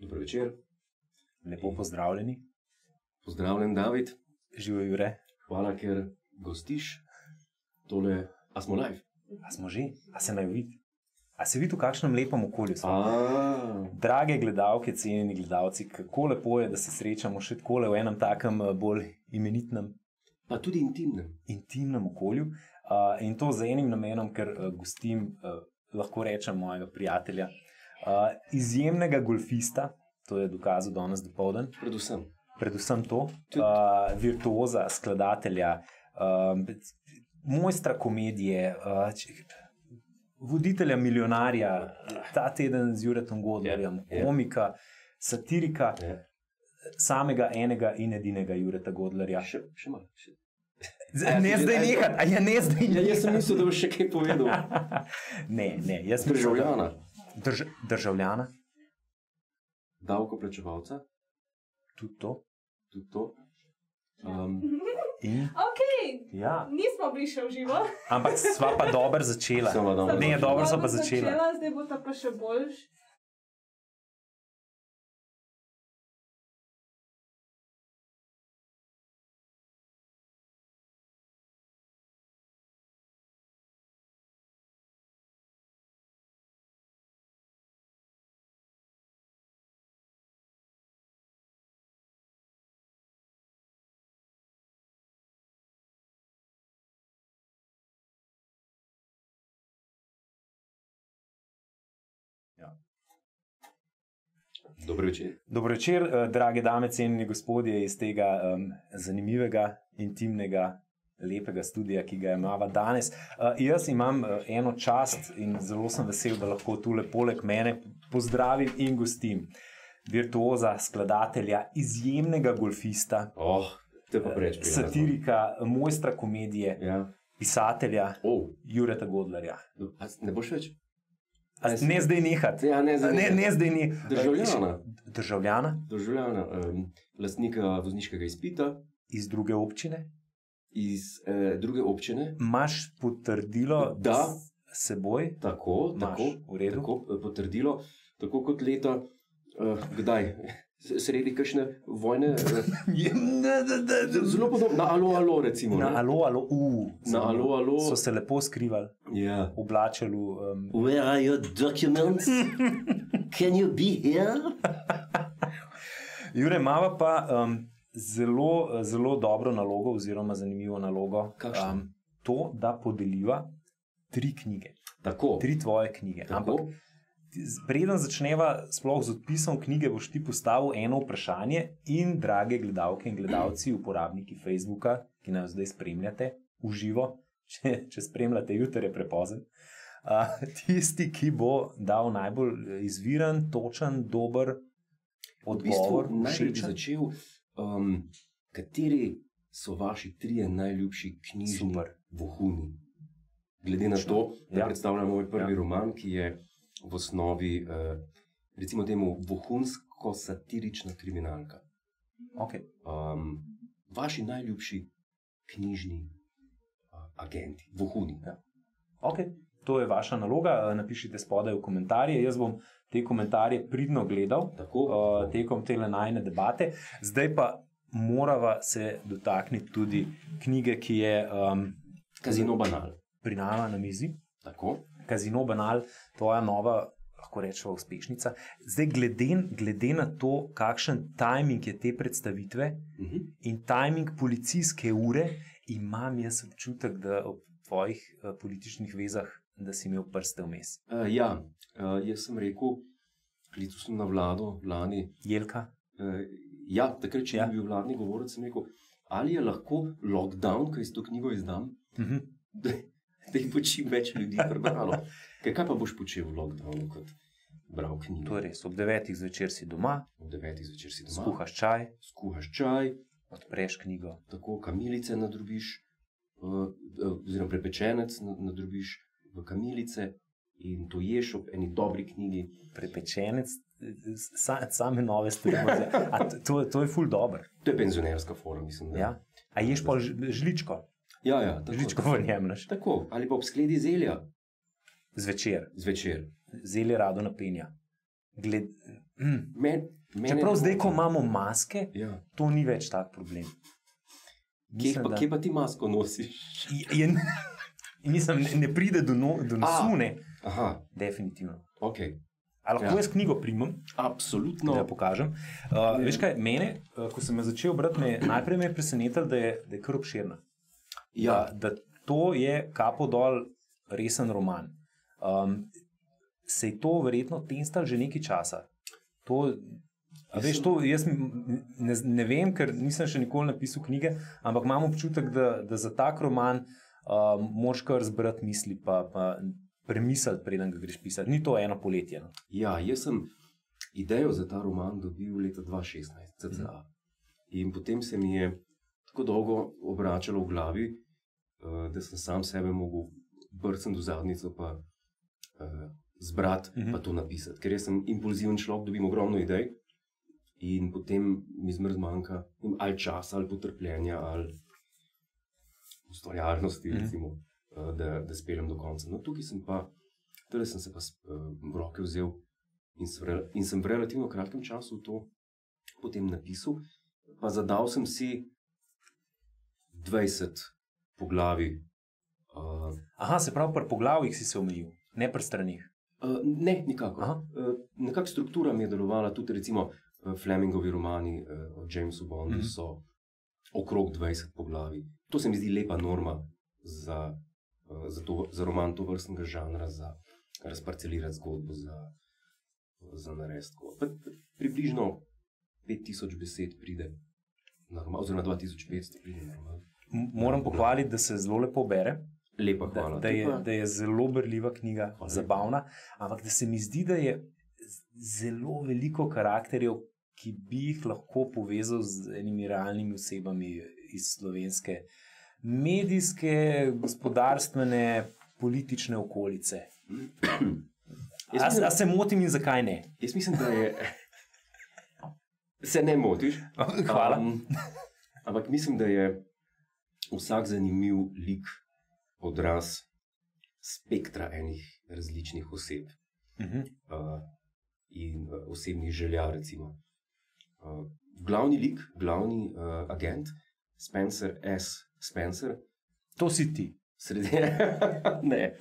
Dobro večer. Lepo pozdravljeni. Pozdravljen, David. Živijo, Jure. Hvala, ker gostiš tole. A smo live? A smo že? A se naj vidi? A se vidi v kakšnem lepem okolju smo? A, Drage gledalke, cenjeni gledalci, kako lepo je, da se srečamo še takole v enem takem bolj imenitnem, pa tudi intimnem okolju. In to z enim namenom, ker gostim, lahko rečem, mojega prijatelja, izjemnega golfista, to je dokazal danes dopoldan. Predvsem to, virtuoza, skladatelja, mojstra komedije, voditelja Milijonarja, ta teden z Juretom Godlerjem, komika, satirika, samega enega in edinega Jureta Godlerja. Še malo. Ne zdaj nekaj, ne zdaj nekaj. Jaz sem mislil, da boš še kaj povedal. Ne, jaz Državljana. Državljana. Davkoplačevalca. Tudi to. Ok, Ja. nismo bili še v živo. Ampak sva pa dobro začela. Ne, dobro sva pa začela. Zdaj bo ta pa še boljš. Dobro večer. Dobro večer, drage dame, cenjeni gospodje iz tega zanimivega, intimnega, lepega studija, ki ga imava danes. Jaz imam eno čast in zelo sem vesel, da lahko tule poleg mene pozdravim in gostim virtuoza, skladatelja, izjemnega golfista, Te pa preveč prijazno. satirika, mojstra komedije, Ja. pisatelja Jureta Godlerja. A ne boš več? Ne zdaj nehati. Ja, ne zdaj nehati. Ne zdaj ne. Državljana. Državljana Lastnika vozniškega izpita iz druge občine. iz druge občine. Imaš potrdilo Da. s seboj? Tako, v redu. tako potrdilo, tako kot leta, kdaj? Sredi kakšne vojne? Zelo podobno, na alo, recimo. Na ne? alo, Na alo. so se lepo skrivali, Ja. oblačili. Where are your documents? Can you be here? Jure, imava pa zelo dobro nalogo oziroma zanimivo nalogo. Kakšno? To, da podeliva 3 knjige. Tako. 3 tvoje knjige. Tako. Ampak preden začneva sploh z odpisom knjige, boš ti postavil eno vprašanje in, drage gledalke in gledalci, uporabniki Facebooka, ki nas zdaj spremljate v živo, če spremljate, jutri je prepozen, tisti, ki bo dal najbolj izviren, točen, dober odgovor, Najprej bi všečen. začel, kateri so vaši 3 najljubši knjižni Super. vohuni? Glede na to, da Ja. predstavljam moj prvi Ja. roman, ki je v osnovi, recimo temu, vohunsko-satirična kriminalka. Okay. Vaši najljubši knjižni agenti, vohuni. Ja. Okay. To je vaša naloga, napišite spodaj v komentarje. Jaz bom te komentarje pridno gledal Tako. tekom tele najine debate. Zdaj pa morava se dotakniti tudi knjige, ki je Casino Banal. pri nama na mizi. Tako. Casino Banal, tvoja nova, lahko rečemo, uspešnica. Zdaj, glede na to, kakšen tajming je te predstavitve in tajming policijske ure, imam jaz občutek, da ob tvojih političnih vezah, da si imel prste vmes. Jaz sem rekel, klical sem na vlado lani. Jelka? Takrat, če Ja. je bil vladni govorec, sem rekel, ali je lahko lockdown, ko jaz to knjigo izdam, da jih bo čim več ljudi prebralo. Kaj pa boš počel v lockdownu, kot bral knjigo? To je res. Ob 9. zvečer si doma, Ob 9. zvečer si doma, skuhaš čaj, odpreš knjigo. tako kamilice nadrobiš, oziroma prepečenec nadrobiš v kamilice in to ješ ob eni dobri knjigi. Prepečenec, same nove stvari. To je ful dobro. To je penzionerska fora, mislim. Da. Ja. A ješ pa žličko? Ja, tako. Žličko v njemneš. Tako, ali pa ob skledi zelja. Zvečer. Zvečer. Zelje rado napenja. Čeprav zdaj, ko imamo maske, Ja. to ni več tak problem. Kje pa ti masko nosiš? Mislim, ne pride do nosu, ne. Aha, Definitivno. ok. Ali lahko jaz knjigo primem, Absolutno. da jo pokažem? Veš kaj, mene, ko sem jo začel brati, najprej me je presenetilo, da je kar obširna. Ja, Da to je kapo dol resen roman. Se je to verjetno tenstal že nekaj časa. Veš, to jaz ne vem, ker nisem še nikoli napisal knjige, ampak imam občutek, da za tak roman moraš kar zbrati misli, pa premisliti, preden ga greš pisati. Ni to eno poletje. No? ja, jaz sem idejo za ta roman dobil leta 2016, cca. In potem se mi je tako dolgo obračalo v glavi, da sem sam sebe mogel brcniti v zadnjico, pa zbrati, pa to napisati. Ker jaz sem impulziven človek, dobim ogromno idej in potem mi zmeraj zmanjka ali časa, ali potrpljenja, ali ustvarjalnosti, recimo, da speljem do konca. No, tukaj sem se pa v roke vzel in sem v relativno kratkem času to potem napisal, pa zadal sem si 20 poglavij. Aha, se pravi, pri poglavjih si se omejil, ne pri stranih. Ne, nikakor. Nekako struktura mi je delovala, tudi recimo Flemingovi romani o Jamesu Bondu so okrog 20 poglavij. To se mi zdi lepa norma za roman tovrstnega žanra, za razparcelirati zgodbo, za narediti. Približno 5000 besed pride na roman, oziroma 2500 pride na roman. Moram pohvaliti, da se zelo lepo bere. Lepa hvala. Da je zelo berljiva knjiga, zabavna, ampak da se mi zdi, da je zelo veliko karakterjev, ki bi jih lahko povezal z enimi realnimi osebami iz slovenske medijske, gospodarstvene, politične okolice. A se motim in zakaj ne? Jaz mislim, da je... Se ne motiš. Hvala. Ampak mislim, da je vsak zanimiv lik odraz spektra enih različnih oseb in osebnih želja, recimo. Glavni lik, glavni agent, Spencer S. Spencer. To si ti. Ne.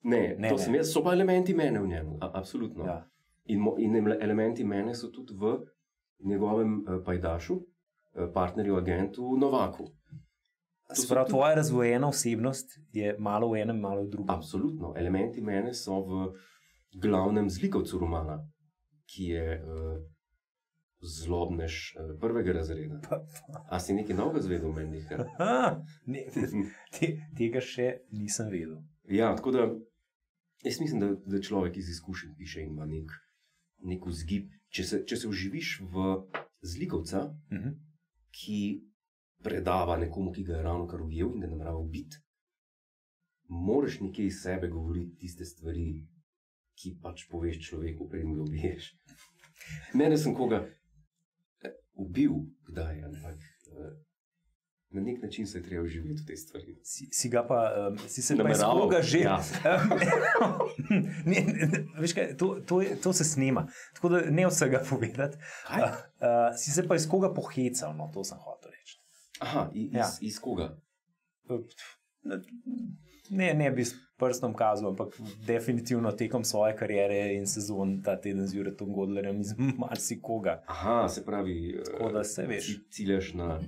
Ne. To sem jaz, so pa elementi mene v njem, absolutno. Ja. In elementi mene so tudi v njegovem pajdašu, partnerju, agentu Novaku. Sprav, tvoja razvojena osebnost je malo v enem, malo v drugem. Absolutno. Elementi mene so v glavnem zlikovcu romana, ki je zlobnež prvega razreda. A si nekaj novega zvedel meni? Tega še nisem vedel. Ja, tako da jaz mislim, da človek iz izkušenj piše in ima nek vzgib. Če se vživiš v zlikovca, ki predava nekomu, ki ga je ravno kar ujel in ga namerava ubiti, moraš nekaj iz sebe govoriti tiste stvari, ki pač poveš človeku, preden ga ubiješ. Mene sem koga ubil, kdaj, ampak na nek način se je treba vživeti v te stvari. Si ga pa, si se pa iz koga že... Ja. Veš kaj, to se snema, tako da ne vsega povedati. Si se pa iz koga pohecal, no, to sem hotel reči. Aha, iz koga? Ne bi s prstom kazal, ampak definitivno tekom svoje kariere in sezon ta teden z Juretom Godlerjem iz marsikoga. Aha, se pravi, tako da se veš. Ciljaš na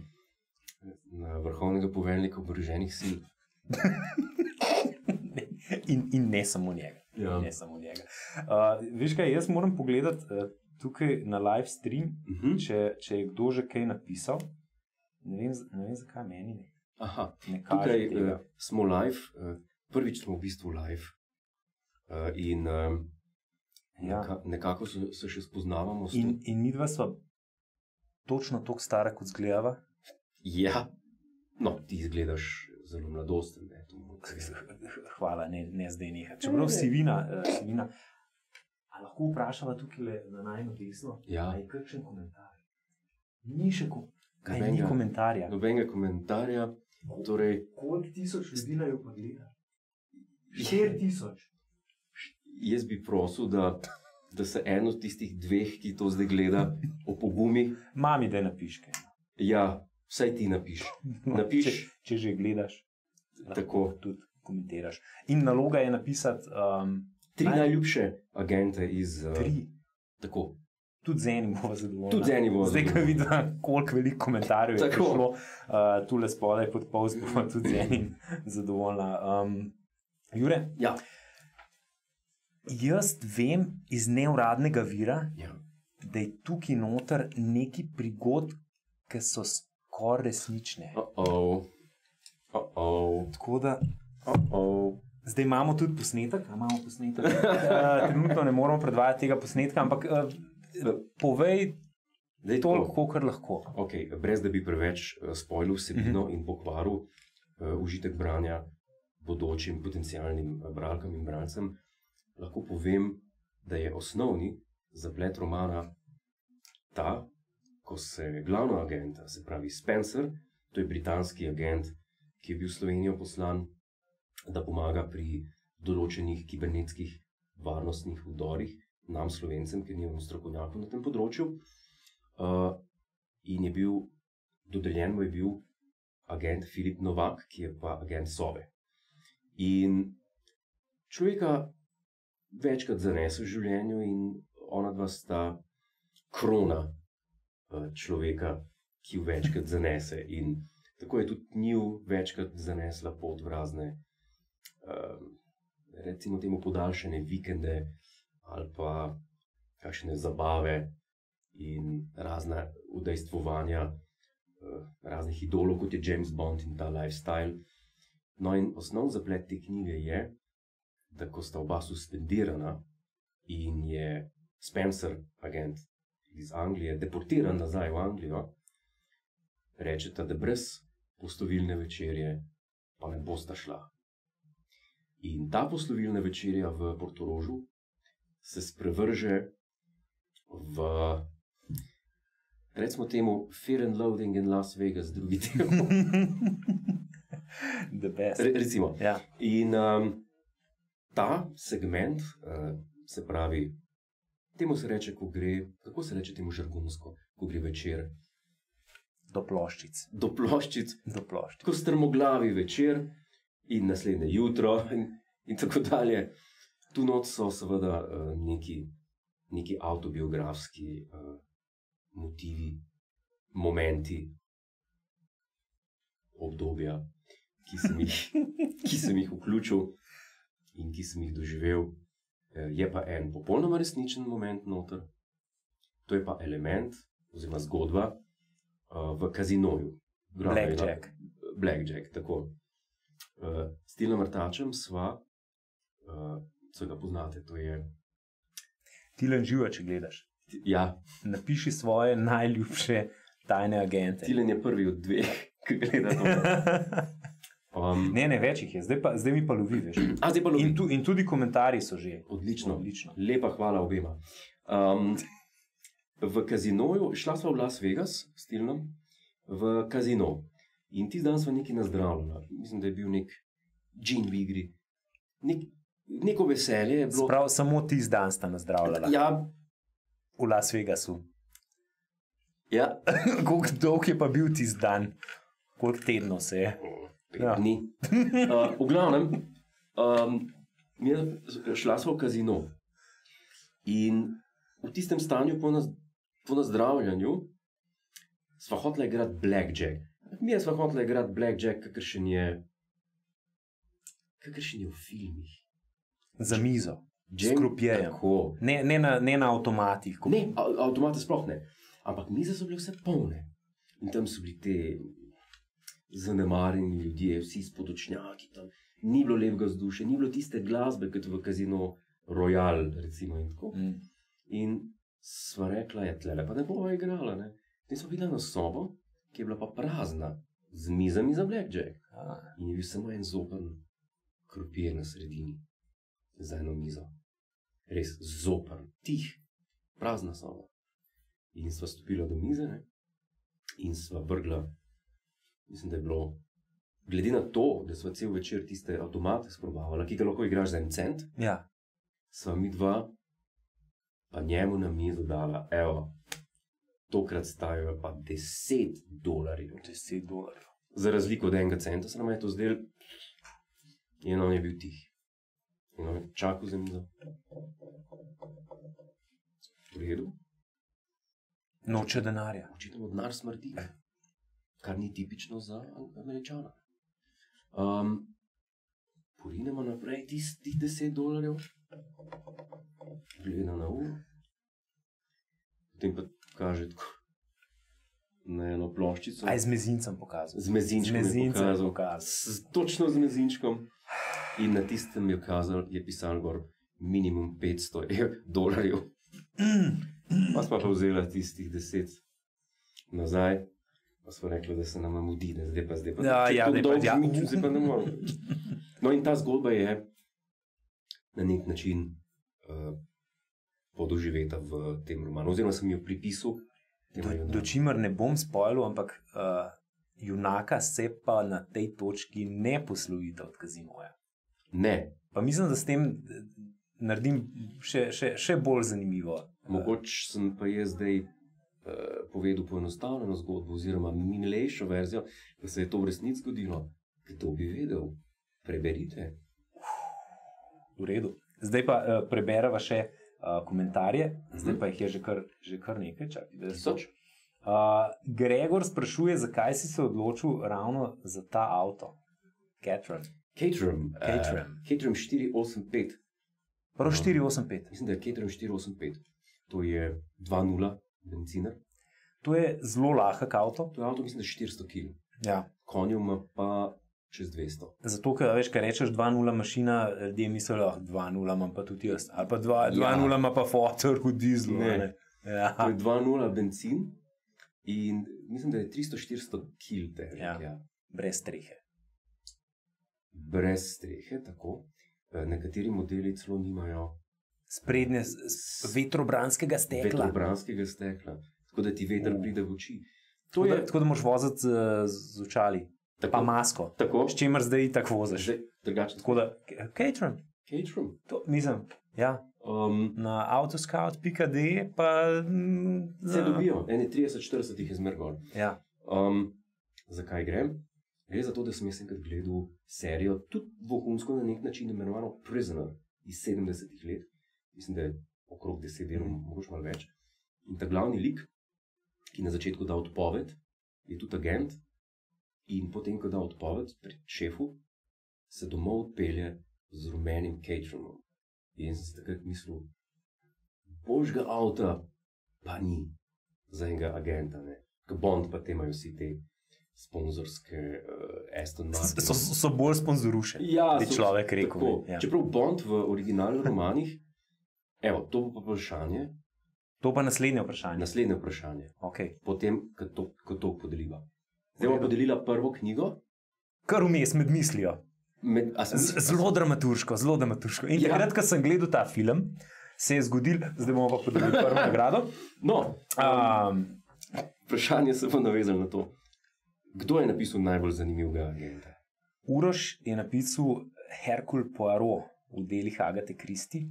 vrhovnega poveljnika oboroženih sil. in ne samo njega. Ja. Ne samo njega. Veš kaj, jaz moram pogledati tukaj na live stream, če je kdo že kaj napisal. Ne vem zakaj meni ne. Aha, tukaj smo live, prvič smo v bistvu live in nekako se še spoznavamo. In midva sva točno toliko stara, kot zgledava? Ja, no, ti izgledaš zelo mladosten. Hvala, ne zdaj nekaj. Čeprav si vina. A lahko vprašava tukaj na najmo desno? Ja. A je kakšen komentar? Ni še ni komentarja. Nobenega komentarja. Torej, koliko tisoč ljudi naj pa gleda? 4000. Jaz bi prosil, da da se en od tistih dveh, ki to zdaj gleda, opogumi. Mami, da napiške. Ja, vsaj ti napiš. Napiš. Če že gledaš, tako tudi komentiraš. In naloga je napisati 3 najljubše agente iz... 3. Tako. Tudi z enim bova zadovoljna. Tudi z enim bova zadovoljna. Zdaj, ko vidim, koliko veliko komentarjev je prišlo, tule spodaj pod post, bova tudi z enim zadovoljna. Jure? Ja. Jaz vem iz neuradnega vira, Ja. da je tukaj noter neki prigod, ki so skoraj resnične. Tako da... Zdaj imamo tudi posnetek. Imamo posnetek. Trenutno ne moramo predvajati tega posnetka, ampak povej toliko, kolikor lahko. Okay, brez da bi preveč spoilil vsebino in pokvaril užitek branja bodočim potencialnim bralkam in bralcem, lahko povem, da je osnovni zaplet romana ta, ko se glavna agenta, se pravi Spencer, to je britanski agent, ki je bil v Slovenijo poslan, da pomaga pri določenih kibernetskih varnostnih vdorih nam Slovencem, ker nimamo strokovnjakov na tem področju. In je bil, dodeljen mu je bil agent Filip Novak, ki je pa agent Sove. In človeka večkrat zanese v življenju in ona dva sta krona človeka, ki jo večkrat zanese. In tako je tudi njiju večkrat zanesla pot v razne, recimo temu podaljšane vikende ali pa kakšne zabave in razna udejstvovanja raznih idolov, kot je James Bond in ta lifestyle. No in osnovni zaplet te knjige je, da ko sta oba suspendirana in je Spencer, agent iz Anglije, deportiran nazaj v Anglijo, rečeta, da brez poslovilne večerje pa ne bosta šla. In ta poslovilna večerja v Portorožu se sprevrže v, recimo temu, Fear and Loathing in Las Vegas, drugi del. The best. Recimo. Ja. In ta segment, se pravi, temu se reče, ko gre, kako se reče temu žargonsko, ko gre večer? Do ploščic. Do ploščic. Do ploščic. Ko strmoglavi večer in naslednje jutro in tako dalje. Tu not so seveda neki avtobiografski motivi, momenti, obdobja, ki sem jih vključil in ki sem jih doživel. Je pa en popolnoma resničen moment noter, to je pa element oziroma zgodba v kazinoju. Blackjack, tako. S Tilnom Vrtačem sva, co ga poznate, to je... Tilen živa, če gledaš. Ja. Napiši svoje najljubše tajne agente. Tilen je prvi od dveh, ki gleda to. Ne, več jih je, zdaj mi pa lovi, veš. Zdaj pa lovi. In tudi komentarji so že. Odlično. Lepa hvala obema. V kazinoju, šla sva v Las Vegas s Tilnom, v kazino. In tisti dan sva nekaj nazdravljala. Mislim, da je bil nek džin v igri. Neko veselje je bilo. Sprav, samo tisti dan sta nazdravljala. Ja. V Las Vegasu. Ja. Koliko dolg je pa bil tisti dan? Koliko tedno se je? 5 dni. V glavnem, šla sva v kazino. In v tistem stanju po nazdravljanju sva hotela igrati blackjack. Mi smo hoteli igrati blackjack, kakršen je v filmih. Za mizo. S krupijejem. Ne na avtomatih. Ne, avtomate sploh ne. Ampak mize so bile vse polne. In tam so bili te zanemarjeni ljudje, vsi spodočnjaki tam. Ni bilo lepega vzdušja, ni bilo tiste glasbe, kot v Casino Royale, recimo, in tako. In sva rekla, tlele pa ne bova igrala, ne. In sva bila na sobo, ki je bila pa prazna, z mizami za blackjack. In je bil samo en zopen krupir na sredini, za eno mizo. Res zopen, tih, prazna soba. In sva stopila do mize, ne? In sva vrgla, mislim, da je bilo, glede na to, da sva cel večer tiste avtomate sprobavala, ki ga lahko igraš za 1 cent, ja. Sva mi dva pa njemu na mizo dala, evo, tokrat stajajo pa $10. $10. Za razliko od 1 centa se nam je to zdelo, in on je bil tih. In on je čakal za mizo. V redu. Noče denarja. Očitno denar smrdi, kar ni tipično za Američana. Porinemo naprej tistih $10, gleda na uro, potem pa kaže tako na eno ploščico. Aj z mezincem pokazal. Z mezinčkom je pokazal. Točno z mezinčkom. In na tistem je pisal gor minimum $500. Pa smo pa vzeli tistih 10 nazaj, pa smo rekli, da se nam mudi, da zdaj pa zdaj pa ne moramo. No in ta zgodba je na nek način podoživeta v tem romanu, oziroma sem jo pripisal. Do čimer ne bom spoilil, ampak junaka se pa na tej točki ne poslovita od Kazimoja. Ne. Pa mislim, da s tem naredim še bolj zanimivo. Mogoče sem pa jaz zdaj povedal poenostavljeno zgodbo, oziroma milejšo verzijo, da se je to v resnici zgodilo. Kdo bi vedel? Preberite. V redu. Zdaj pa preberava še komentarje, zdaj pa jih je že kar nekaj. Gregor sprašuje, zakaj si se odločil ravno za ta avto. Caterham 485. Prav 485. Mislim, da je Caterham 485. To je 2.0 benziner. To je zelo lahek avto. To je avto, mislim, da 400 kg. Ja. Konjev ima pa čez 200. Zato, ker veš, kaj rečeš 2.0 mašina, ljudje mislijo, 2.0 imam pa tudi jaz. Ali pa 2.0 ima pa fotor v dizlu. Ne. Ja. To je 2.0 benzin in mislim, da je 300-400 kg težek. Ja. Brez strehe. Brez strehe, tako. Nekateri modeli celo nimajo sprednje vetrobranskega stekla. Tako da ti veter pride v oči. Tako da moraš voziti z očali. Tako. Pa masko. Tako. S čimer zdaj tako voziš. Tako da, Caterham. Mislim, ja. Na autoscout.de pa se dobijo. Ene 30-40 jih je zmer gor. Ja. Zakaj grem? Gre za to, da sem jaz enkrat gledal serijo, tudi vohunsko na nek način imenovano Prisoner iz 70-ih let. Mislim, da je okrog 10 delov, mogoče malo več. In ta glavni lik, ki na začetku da odpoved, je tudi agent. In potem, ko da odpoved pri šefu, se domov odpelje z rumenim Caterhamom. In sem si takrat mislil, božga avta pa ni za enega agenta, ne. Ko Bond pa te imajo vsi te sponzorske Aston Martin. So bolj sponzoruše, bi človek rekel. Ja. Čeprav Bond v originalnih romanih, evo, to bo pa vprašanje. To pa naslednje vprašanje. Naslednje vprašanje. Okay. Potem, ko to podeliva. Zdaj bomo podelila prvo knjigo. Kar vmes med mislijo. Zelo dramaturško. In takrat, ko sem gledal ta film, se je zgodil, zdaj bomo pa podelili prvo nagrado. No, vprašanje se bo navezalo na to. Kdo je napisal najbolj zanimivega agenta? Uroš je napisal Hercule Poirot v delih Agathe Christie.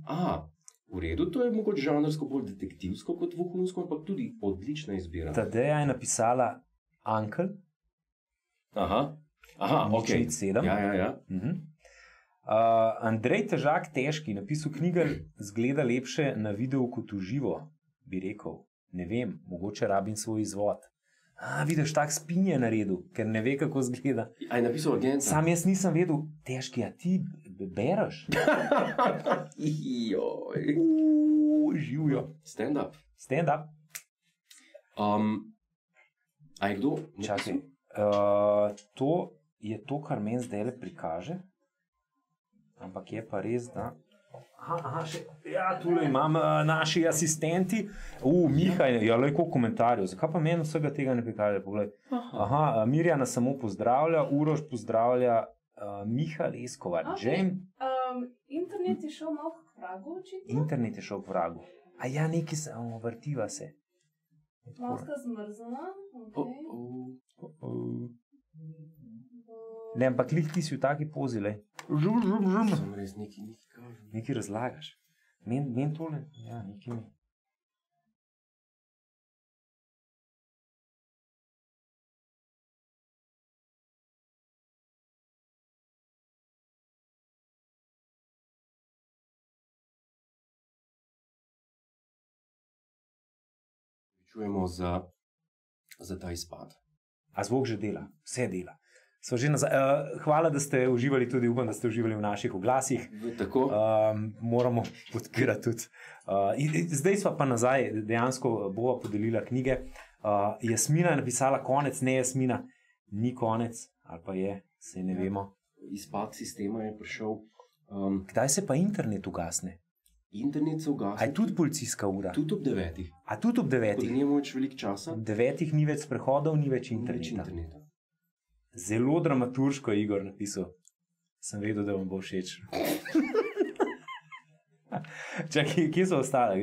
V redu, to je mogoče žanrsko bolj detektivsko kot vohunsko, ampak tudi odlična izbira. Tadeja je napisala Uncle. Aha, ok. 7. Ja. Andrej Težak Težki napisal knjigo Zgleda lepše na videu kot v živo, bi rekel. Ne vem, mogoče rabim svoj izvod. Vidiš, tak spin je naredil, ker ne ve, kako zgleda. A je napisal agenta? Sam jaz nisem vedel, Težki, a ti bereš? Živjo. Stand up. A je kdo? Čakaj, to je to, kar meni zdaj le prikaže, ampak je pa res, da... Tule imam naši asistenti. Miha, koliko komentarjev. Zakaj pa meni vsega tega ne prikaže? Mirjana samo pozdravlja, Uroš pozdravlja, Miha Leskovar. Internet je šel malo k vragu, očitno. Internet je šel k vragu. Nekaj se, vrtiva se. Malka zmrzana. Ne, ampak ti si v taki pozi, lej. Sem res nekaj nekaj razlagaš. Meni tole, nekaj mi. Čujemo za ta izpad. A zvok že dela, vse dela. Hvala, da ste uživali tudi, upam, da ste uživali v naših oglasih. Tako. Moramo podpirati tudi. Zdaj sva pa nazaj, dejansko bova podelila knjige. Jasmina je napisala konec, ne Jasmina, ni konec, ali pa je, se ne vemo. Izpad sistema je prišel. Kdaj se pa internet ugasne? Internet se ugasne. A je tudi policijska ura? Tudi ob 9. A tudi ob 9? Tudi nimamo več veliko časa. Ob 9 ni več prehodov, ni več interneta. Zelo dramaturško je Igor napisal. Sem vedel, da vam bo všeč. Čakaj, kje so ostale?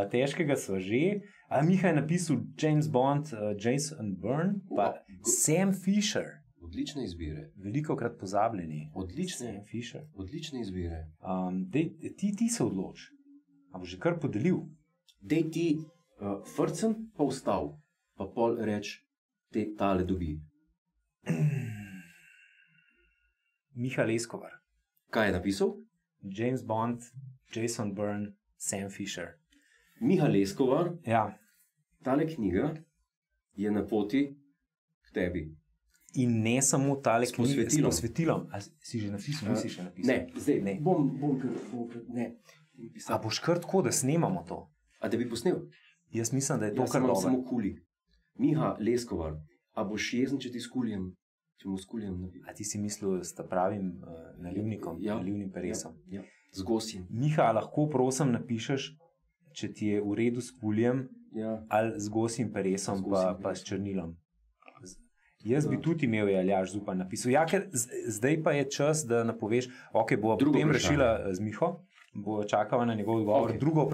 Težkega so že. Miha je napisal James Bond, Jason Bourne, pa Sam Fisher. Odlične izbire. Velikokrat pozabljeni. Odlične. Sam Fisher. Odlične izbire. Ti se odloč. A bo že kar podelil? Dej ti frcem pa vstav, pa pol reč, tale dobi. Miha Leskovar. Kaj je napisal? James Bond, Jason Bourne, Sam Fisher. Miha Leskovar. Ja. Tale knjiga je na poti k tebi. In ne samo tale knjiga s posvetilom. A si že napisal? Nisi še napisal? Ne, zdaj ne. Ne. A boš kar tako, da snemamo to? A da bi posnel? Jaz mislim, da je to kar dobro. Jaz samo kuli. Miha Leskovar. A boš jezen, če ti skuljem? Če mu skuljem napiš. A ti si mislil s pravim nalivnikom, nalivnim peresom? Ja. Z gosjem. Miha, lahko prosim napišeš, če ti je v redu s kuljem, ali z gosjim peresom, pa s črnilom. Jaz bi tudi imel Aljaž Zupan napisal. Ja, ker zdaj pa je čas, da napoveš, ok, bo potem rešila z Miho, bo čakala na njegov odgovor. Okay. Drugo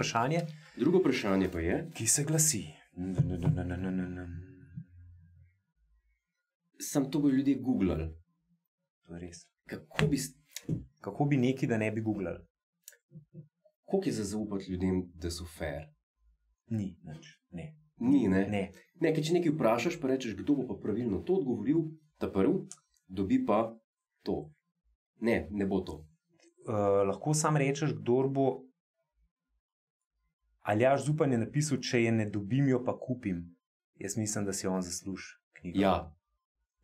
vprašanje pa je, ki se glasi. Sam to bo ljudje googlali. To je res. Kako bi neki, da ne bi googlali? Koliko je za zaupati ljudem, da so fair? Ni, nič, ne. Ni, ne? Ne. Ne, ker če nekaj vprašaš, pa rečeš, kdo bo pa pravilno to odgovoril, ta prvi, dobi pa to. Ne, ne bo to. Lahko sam rečeš, kdor bo... Aljaž Zupan je napisal, če je ne dobim, jo pa kupim. Jaz mislim, da si on zasluži knjigo. Ja.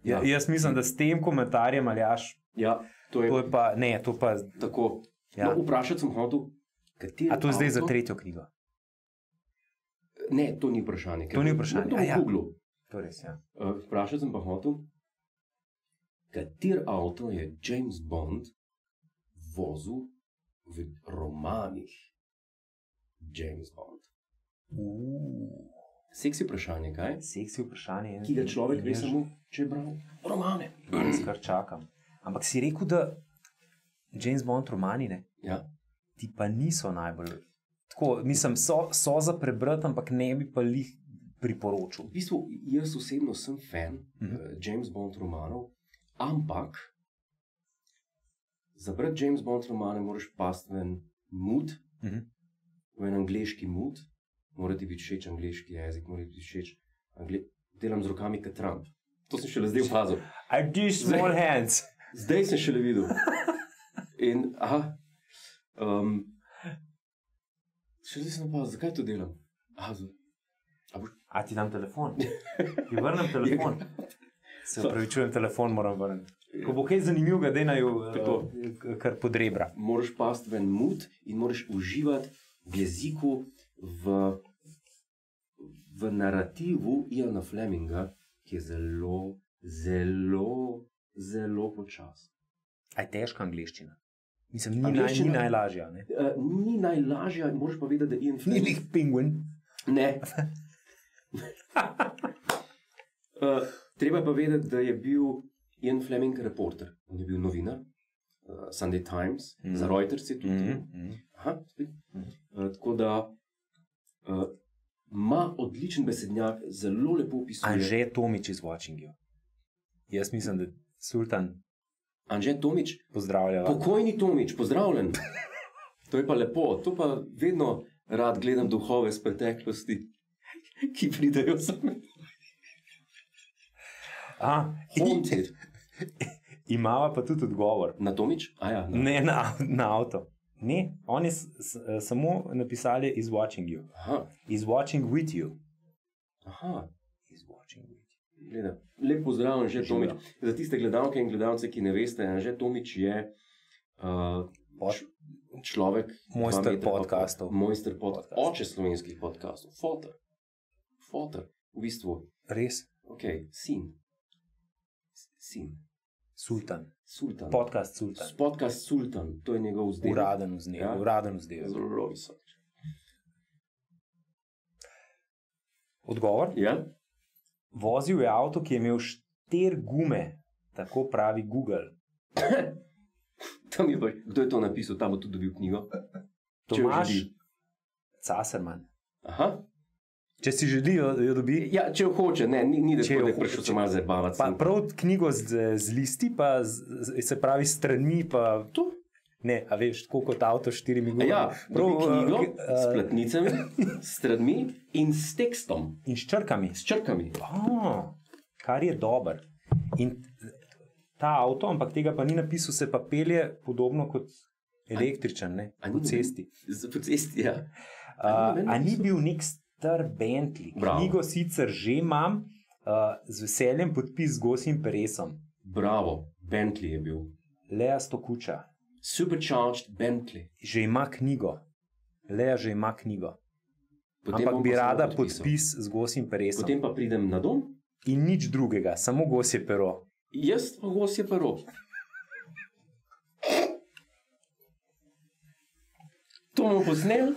Jaz mislim, da s tem komentarjem, Aljaž... Ja, to je pa... Ne, to pa... Tako. Ja. No, vprašati sem hotel, A to je zdaj za tretjo knjigo? Ne, to ni vprašanje. To ni vprašanje. To je Google. To res, ja. Vprašati sem pa hotel, kater avto je James Bond vozil v romanih James Bond? Seksi vprašanje, kaj? Seksi vprašanje. Ki ga človek ve samo, če je bral romane. Jaz kar čakam. Ampak si rekel, da James Bond romani, ne? Ja. Ti pa niso najbolj... Tako, mislim, so za prebrati, ampak ne bi pa jih priporočil. V bistvu, jaz osebno sem fan James Bond romanov, ampak za brati James Bond romane moraš pasti v en mood, v en angleški mood, mora ti biti všeč angleški jezik, mora ti biti všeč delam z rokami kot Trump. To sem šele zdaj opazil. I do small hands. Zdaj sem šele videl. In, še zdaj sem opazil, zakaj to delam? A ti dam telefon? Ti vrnem telefon? Se upravičujem, telefon moram vrniti. Ko bo kaj zanimivega, denaju kar pod rebra. Moraš pasti v en mood in moraš uživati v jeziku, v narativu Iana Fleminga, ki je zelo, zelo, zelo počas. A je težka angleščina? Mislim, ni najlažja, ne? Ni najlažja, moraš pa vedeti, da Ian Fleming... Ni nek penguin. Ne. Treba pa vedeti, da je bil Ian Fleming reporter. On je bil novinar, Sunday Times, za Reuters je tudi. Tako da ima odličen besednjak, zelo lepo opisuje. Anže Tomič is watching you. Jaz mislim, da Sultan... Anže Tomič, pozdravljava. Pokojni Tomič, pozdravljen. To je pa lepo, to pa vedno rad gledam duhove z preteklosti, ki pridejo sami. Haunted. Imava pa tudi odgovor. Na Tomič? Ja, ne, na avto. Ne, oni samo napisali is watching you. Is watching with you. Aha. is watching with you. Gleda. Lep pozdrav, Anže Živijo. Tomič. Za tiste gledalke in gledalce, ki ne veste, Anže Tomič je človek, Mojster podcastov. Mojster podcastov. Oče slovenskih podcastov. Fotor. V bistvu. Res? Ok, sin. Sultan. Sultan. Podcast Sultan. Podcast Sultan, to je njegov vzdevek. Uraden vzdevek. Ja. Uraden vzdevek. Zelo visok. Odgovor? Ja? Vozil je avto, ki je imel 4 gume, tako pravi Google. Tam je pa, kdo je to napisal, tam bo tudi dobil knjigo. Če jo Tomaž želi. Caserman. Aha. Če si želi, jo dobi. Ja, če jo hoče, ne, ni da Če jo je prišel hoče. se malo zabavati. Pa prav knjigo z listi, pa se pravi stranmi, pa To? ne, a veš, tako kot avto s 4 gumami. Ja, dobi knjigo s uh, platnicami, s stradmi in s tekstom, in s črkami. s črkami. Kar je dober. In ta avto, ampak tega pa ni napisal, se pa pelje podobno kot električen, ne, A ni po noben- cesti. Po cesti, ja. A ni bil nek star Bentley? Bravo. Knjigo sicer že imam, z veseljem podpis z Gosim Peresom. Bravo, Bentley je bil. Lea Stokuča. Supercharged Bentley. Že ima knjigo. Lea že ima knjigo. Potem Ampak bom bi pa samo rada podpisal. podpis z Gosim Peresom. Potem pa pridem na dom, In nič drugega, samo Gosje pero. jaz pa gosje pero. To bomo posneli,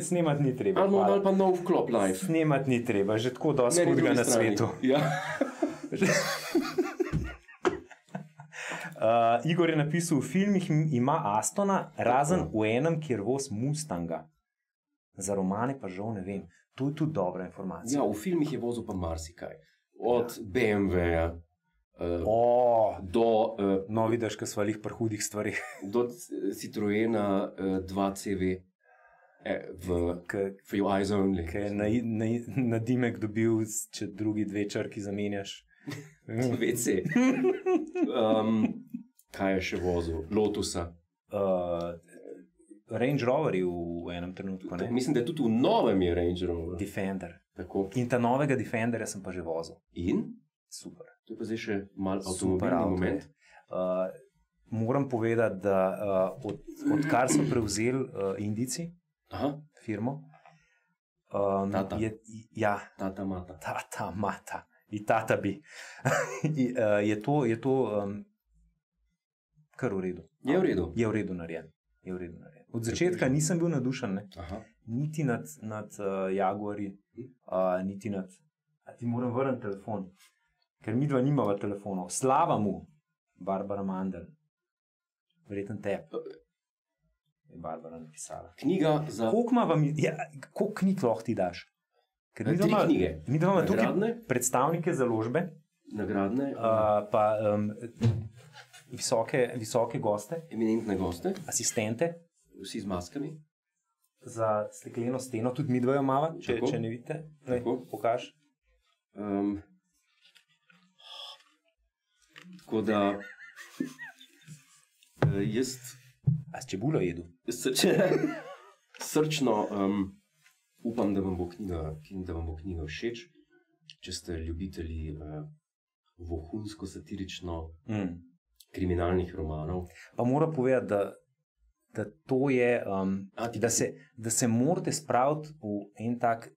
Snemati ni treba. ali bomo hvala. dali pa nov vklop live. Snemati ni treba, že tako dosti Meni hudega drugi na strani. svetu. Ja. Igor je napisal, v filmih ima Astona, razen v enem, kjer voz Mustanga. Za romane pa žal ne vem. To je tudi dobra informacija. Ja, v filmih je vozil pa marsikaj. Od BMW-ja do, No, vidiš, ko smo jih pri hudih stvarih. do Citroena 2CV For Your Eyes Only. Ki je na dimek dobil, če drugi 2 črki zamenjaš. WC. Kaj je še vozil? Lotusa. Range Roveri v enem trenutku, ne? Mislim, da je tudi v novem je Range Rover. Defender. Tako. In ta novega Defenderja sem pa že vozil. In? Super. To je pa zdaj še mal Super avtomobilni avto moment. je. Moram povedati, da odkar so prevzeli Indijci Aha, firmo, Tata. ja, tata mata. Tata Mata, Tata bi, je to kar v redu. Je v redu. Je v redu narejen. Je v redu narejen. Od začetka nisem bil navdušen, ne? Aha. Niti nad Jaguarji, niti nad. A ti moram vrniti telefon, ker mi dva nimava telefonov. Slava mu, Barbara Mandel. Verjetno te. Je Barbara napisala. Knjiga za Koliko knjig lahko ti daš? Ker mi 3 dva knjige. Mi dva imamo tukaj Nagradne, predstavnike založbe, nagradne, pa visoke goste, eminentne goste, asistente vsi z maskami. za stekleno steno, tudi mi dva jo imava, Tako. če ne vidite. Lej, Tako. pokaž. Tako da jaz A s čebulo jedu? srčno upam, da vam bo knjiga všeč, če ste ljubitelji vohunsko-satirično kriminalnih romanov. Pa mora povedati, da to je, ti- da se morate spraviti v en tak,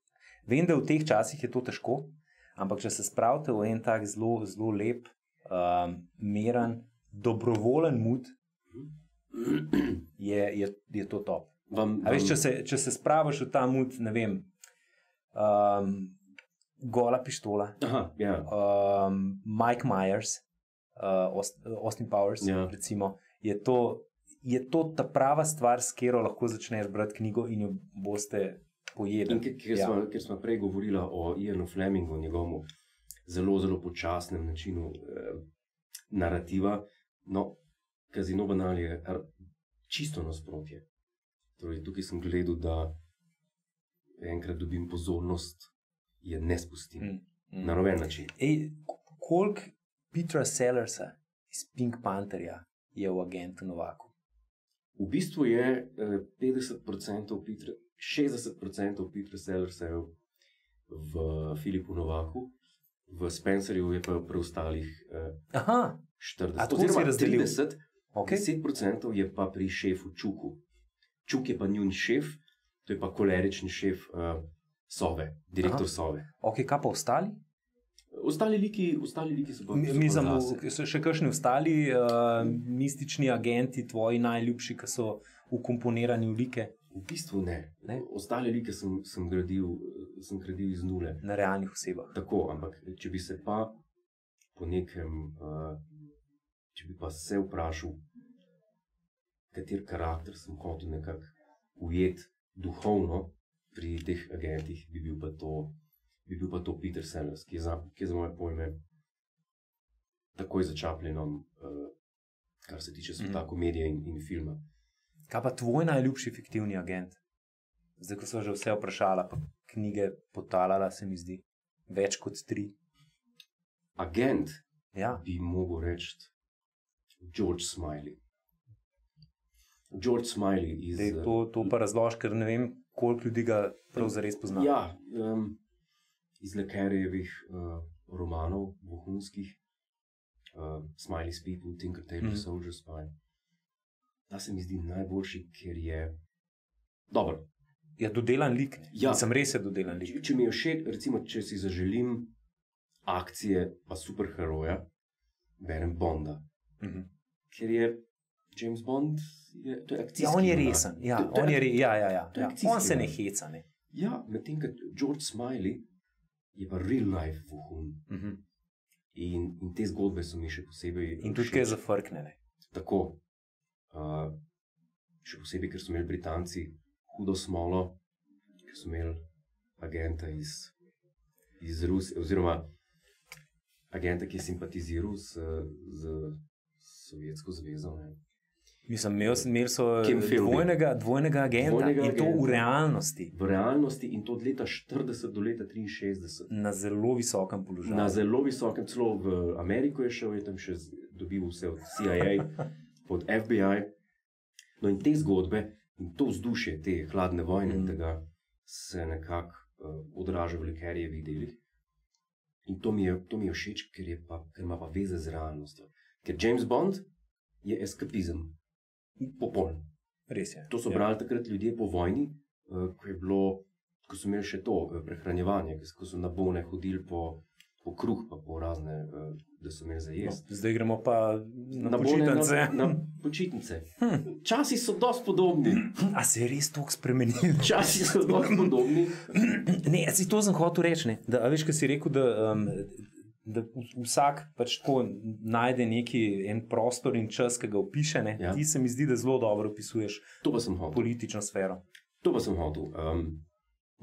vem, da v teh časih je to težko, ampak če se spravite v en tak zelo, zelo lep, miren, dobrovoljen mood, je to top. A veš, če se spraviš v ta mood, ne vem, Gola pištola, Aha, ja. Mike Myers, Austin Powers, Ja. recimo, je to ta prava stvar, s katero lahko začneš brati knjigo in jo boste pojedli. In ker smo prej govorili o Ianu Flemingu, njegovemu zelo, zelo počasnem načinu narativa, no, Casino Banal je čisto nasprotje. Torej, tukaj sem gledal, da enkrat dobim pozornost, je ne spustim. Na noben način. Koliko Petra Sellersa iz Pink Pantherja je v Agentu Novaku? V bistvu je 50% 60% Peter Sellersev v Filipu Novaku, v Spencerju je pa preostalih 40%. Oziroma 30%, okay. 10% je pa pri šefu Čuku. Čuk je pa njun šef, to je pa kolerični šef Sove, direktor Sove. Ok, kaj pa ostali? Ostali liki so pa... So še kakšni ostali mistični agenti, tvoji najljubši, ki so ukomponirani v like? V bistvu ne. Ostale like sem gradil iz nule. Na realnih osebah. Tako, ampak če bi se pa po nekem, če bi pa se vprašal, kater karakter sem hotel nekako ujeti duhovno pri teh agentih, bi bil pa to Peter Sellers, ki je za moje pojme takoj za Chaplinom, kar se tiče sveta komedije in filma. Kaj pa tvoj najljubši fiktivni agent? Zdaj, ko so že vse vprašala, pa knjige potalala, se mi zdi, več kot 3. Agent bi mogel reči George Smiley. George Smiley iz... To pa razloži, ker ne vem, koliko ljudi ga prav zares pozna. Ja, iz Le Carrejevih romanov vohunskih, Smiley's People, Tinker Tailor Soldier Spy. Ta se mi zdi najboljši, ker je dober. Ja, dodelan lik. Ja. Sem res je dodelan lik. Če mi je všeč, recimo, če si zaželim akcije pa superheroja, berem Bonda. Ker je James Bond, to je akcijski. Ja, on je resen. Ja, on se ne heca, ne. Ja, medtem, ker George Smiley je pa real life vohun. In te zgodbe so mi še posebej... In tudi kaj zafrknene. Tako. Še posebej, ker so imeli Britanci hudo smolo, ker so imeli agenta iz Rusije, oziroma agenta, ki je simpatiziral z Sovjetsko zvezo. Mislim, imeli so dvojnega agenta in to v realnosti. V realnosti in to od leta 40 do leta 63. Na zelo visokem položaju. Na zelo visokem, celo v Ameriko je šel, je tam še dobil vse od CIA, od FBI. No in te zgodbe in to vzdušje, te hladne vojne, tega se nekako odraža v Le Carrejevih delih. In to mi je všeč, ker ima pa veze z realnostjo. Ker James Bond je eskapizem. Popoln. Res je. To so brali takrat ljudje po vojni, ko so imeli še to prehranjevanje, ko so na bone hodili po kruh, pa po razne, da so imeli za jesti. Zdaj gremo pa na počitnice. Na počitnice. Časi so dosti podobni. A se je res toliko spremenili? Časi so dosti podobni. Ne, to sem hotel reči, ne. Da, veš, kaj si rekel, da vsak pač tako najde en prostor in čas, ki ga opiše, ne. Ja. Ti se mi zdi, da zelo dobro opisuješ politično sfero. To pa sem hotel.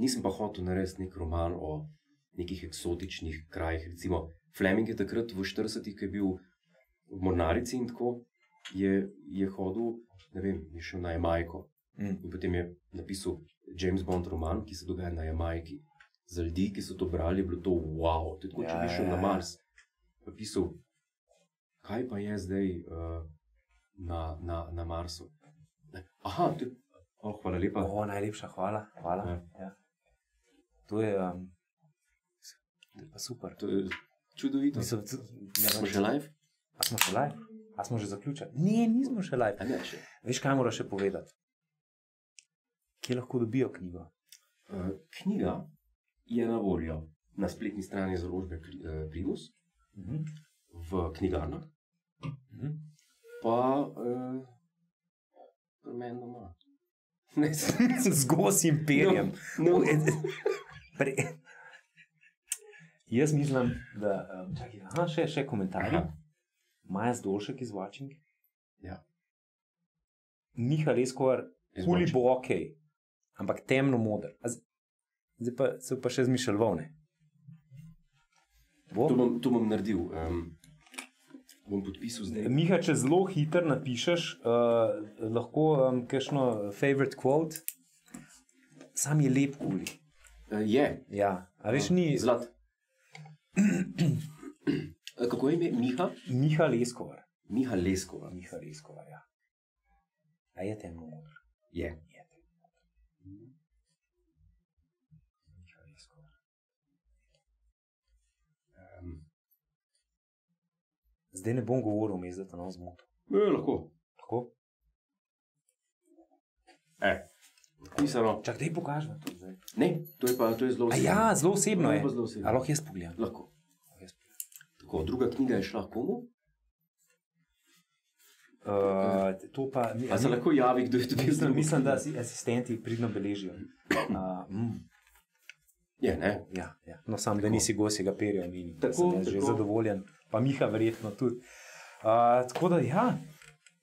Nisem pa hotel narediti nek roman o nekih eksotičnih krajih. Recimo, Fleming je takrat v 40-ih, ki je bil v mornarici in tako, je hodil, ne vem, je šel na Jamajko. In potem je napisal James Bond roman, ki se dogaja na Jamajki. Za ljudi, ki so to brali, je bilo to wow. Tako, če bi šel na Mars, pa pisal, kaj pa je zdaj na Marsu. Aha, hvala lepa. Najlepša hvala. Ja. To je pa super. To je čudovito. Smo še live? A smo še live? A smo že zaključili? Ne, nismo še live. A ne še. Veš, kaj moraš še povedati? Kje lahko dobijo knjigo? Knjiga je na voljo na spletni strani založbe Primus, v knjigarnah, pa pri meni doma. Z Gos Imperijem. No. Jaz mislim, da... še komentarji. Maja Zdolšek iz Watching. Ja. Miha Leskovar, Huli bo okej, ampak temno moder. Zdaj pa se pa še zmišljal, ne? To bom naredil. Bom podpisal zdaj. Miha, če zelo hiter napišeš, lahko kakšno favorite quote, sam je lep Huli. Je. Ja, a veš ni... Zlat. Kako je ime? Miha? Miha Leskovar. Miha Leskovar. Miha Leskovar, ja. A je temno moder? Je. Zdaj ne bom govoril, vmes, da te nam zmotil. Lahko. Lahko? Pisano. Čak, daj pokažem to zdaj. Ne, to je zelo osebno. Ja, zelo osebno je. Zelo osebno. A lahko jaz pogledam? Lahko. Tako, druga knjiga je šla komu? To pa... A se lahko javi, kdo je dobil? Mislim, da asistenti pridno beležijo. Je, ne? Ja. No, sam, da nisi gosjega perja, Tako, sem že zadovoljen. Pa Miha verjetno tudi. Tako da, ja.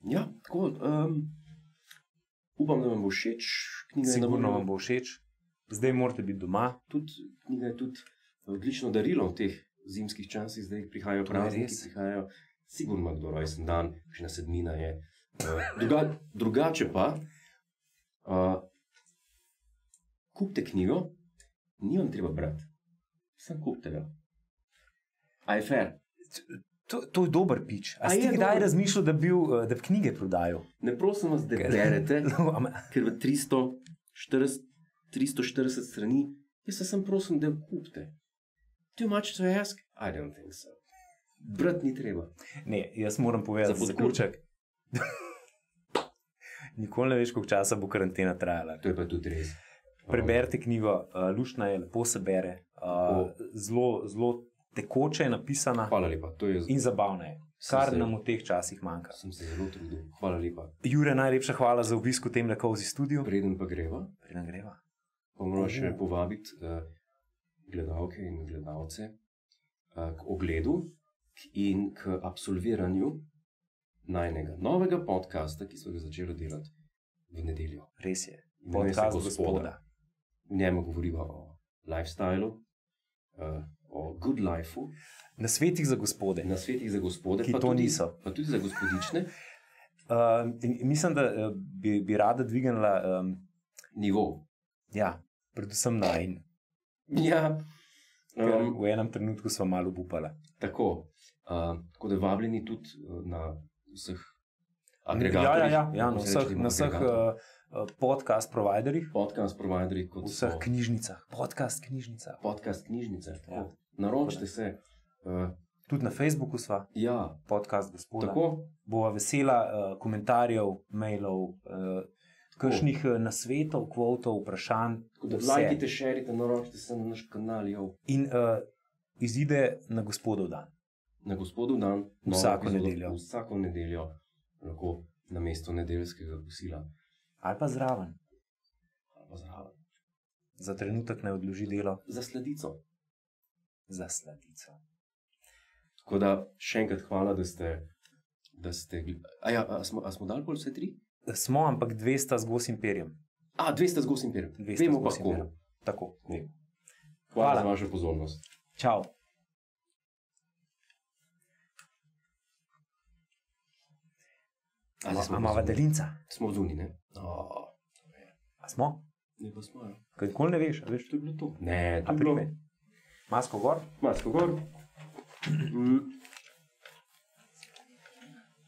Ja, tako. Upam, da vam bo všeč. Sigurno vam bo všeč. Zdaj morate biti doma. Knjiga je tudi odlično darilo v teh zimskih časih. Zdaj prihajajo prazniki, prihajajo. Sigurno ima kdo rojsten dan, še na sedmina je. Drugače pa, kupite knjigo, ni vam treba brati. Sam kupite ga. A je fair? To je dober pič. A si ti kdaj razmišljal, da bi knjige prodajal? Ne prosim vas, da berete, ker v 340 strani, jaz se sem prosim, da jo kupite. Too much to ask? I don't think so. Brat ni treba. Ne, jaz moram povedati za zaključek. Nikoli ne veš, koliko časa bo karantena trajala. To je pa tudi res. Preberite knjigo, luštna je, lepo se bere, zelo tekoče je napisana. Hvala lepa. In zabavna je, kar nam v teh časih manjka. Sem se zelo trudil. Hvala lepa. Jure, najlepša hvala za obisk v tem Lekovzi studiu. Preden pa greva. Pa moram še povabiti gledalke in gledalce k ogledu in k absolviranju najnega novega podcasta, ki so ga začeli delati v nedeljo.Res je. Podcast Gospoda. V njemu govoriva o lifestylu, o good lifeu. Na svetih za gospode. Ki to niso. Pa tudi za gospodične. Mislim, da bi rada dvignila nivo. Ja, predvsem najin. Ja. V enem trenutku smo malo obupala. Tako da vabljeni tudi na vseh agregatorjih. Ja, na vseh podcast providerjih. Kot vseh knjižnicah. Podcast knjižnice. Ja. Naročite se. Tudi na Facebooku sva. Ja. Podcast Gospoda. Tako. Bova vesela komentarjev, mailov, kakšnih nasvetov, kvotov, vprašanj. Lajkite, šerite, naročite se na naš kanal. In izide na Gospodov dan. Na Gospodov dan. Vsako nedeljo. Lahko na mesto nedeljskega kosila. Ali pa zraven. Za trenutek ne odloži delo. Za sladico. Tako da še enkrat hvala, da ste a smo dali pol vse 3? Smo, ampak 200 z gosim perjem. 200 z gosim perjem. Vemo pa komu. Tako. Hvala za vašo pozornost. Čau. Amava delinca. Smo zunaj, ne? A smo? Ne pa smo, ja. Kaj nikoli ne veš, a veš? To je bilo to. Ne, to je bilo. Masko gor? Masko gor.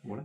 Mole?